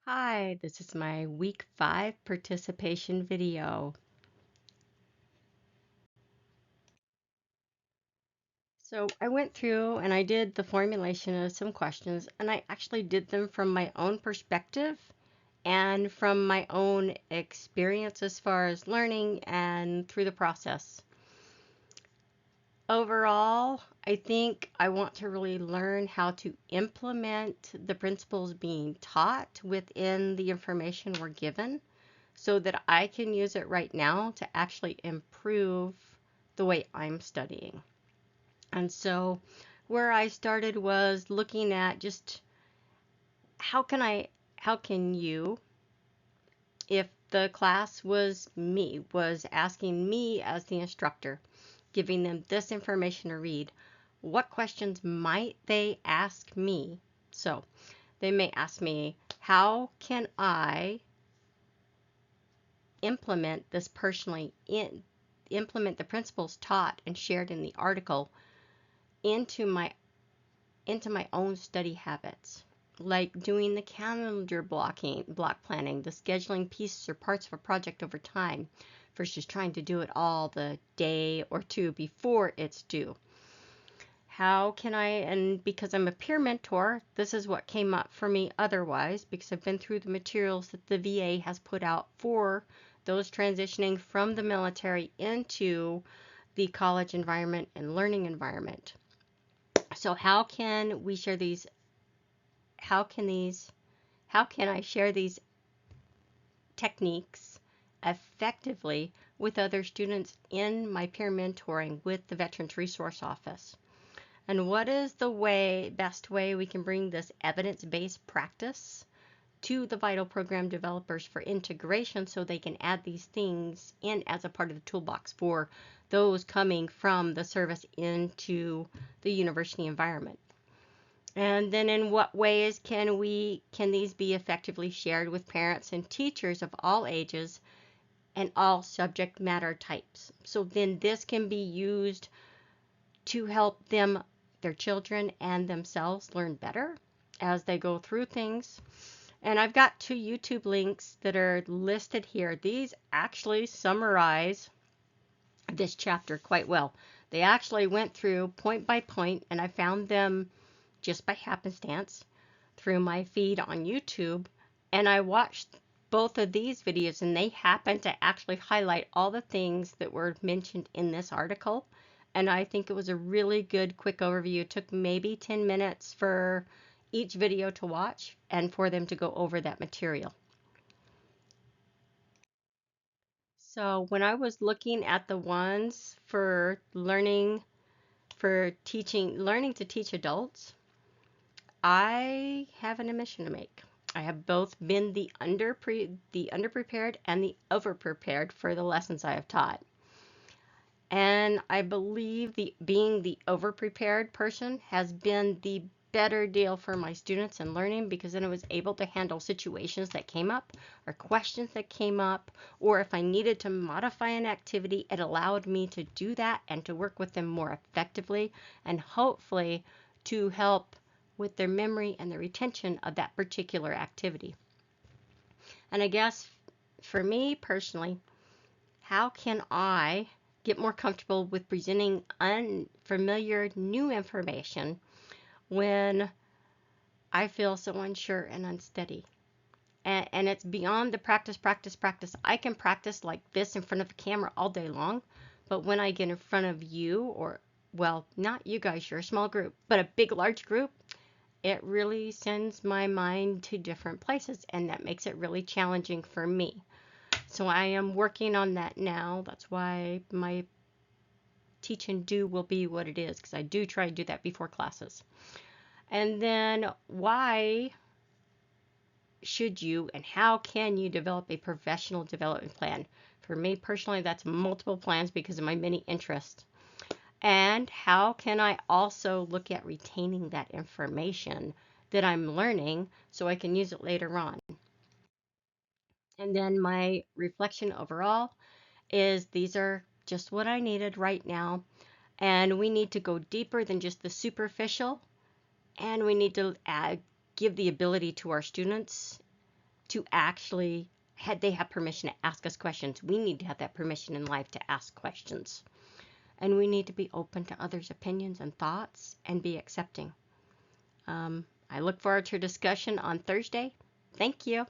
Hi, this is my week 5 participation video. So I went through and I did the formulation of some questions, and I actually did them from my own perspective and from my own experience as far as learning and through the process. Overall, I think I want to really learn how to implement the principles being taught within the information we're given, so that I can use it right now to actually improve the way I'm studying. And so where I started was looking at just how can you, if the class was asking me as the instructor, giving them this information to read, what questions might they ask me? So they may ask me, how can I implement this personally implement the principles taught and shared in the article into my own study habits, like doing the calendar block planning, the scheduling pieces or parts of a project over time versus trying to do it all the day or two before it's due. How can I, and because I'm a peer mentor, this is what came up for me otherwise, because I've been through the materials that the VA has put out for those transitioning from the military into the college environment and learning environment. So how can we share these? How can I share these techniques effectively with other students in my peer mentoring with the Veterans Resource Office? And what is the best way we can bring this evidence-based practice to the Vital Program developers for integration so they can add these things in as a part of the toolbox for those coming from the service into the university environment? And then in what ways can these be effectively shared with parents and teachers of all ages and all subject matter types? So then this can be used to help their children and themselves learn better as they go through things. And I've got 2 YouTube links that are listed here. These actually summarize this chapter quite well. They actually went through point by point, and I found them just by happenstance through my feed on YouTube. And I watched both of these videos, and they happen to actually highlight all the things that were mentioned in this article. And I think it was a really good quick overview. It took maybe 10 minutes for each video to watch and for them to go over that material. So when I was looking at the ones for learning to teach adults, I have an admission to make. I have both been the underprepared and the overprepared for the lessons I have taught. And I believe being the overprepared person has been the better deal for my students and learning, because then I was able to handle situations that came up or questions that came up, or if I needed to modify an activity, it allowed me to do that and to work with them more effectively and hopefully to help with their memory and the retention of that particular activity. And I guess for me personally, how can I get more comfortable with presenting unfamiliar new information when I feel so unsure and unsteady? And it's beyond the practice. I can practice like this in front of a camera all day long, but when I get in front of you, or, well, not you guys, you're a small group, but a big, large group, it really sends my mind to different places, and that makes it really challenging for me. So I am working on that now. That's why my teach and do will be what it is, because I do try to do that before classes. And then why should you and how can you develop a professional development plan? For me personally, that's multiple plans because of my many interests. And how can I also look at retaining that information that I'm learning so I can use it later on? And then my reflection overall is these are just what I needed right now. And we need to go deeper than just the superficial. And we need to give the ability to our students to actually they have permission to ask us questions. We need to have that permission in life to ask questions. And we need to be open to others' opinions and thoughts and be accepting. I look forward to a discussion on Thursday. Thank you.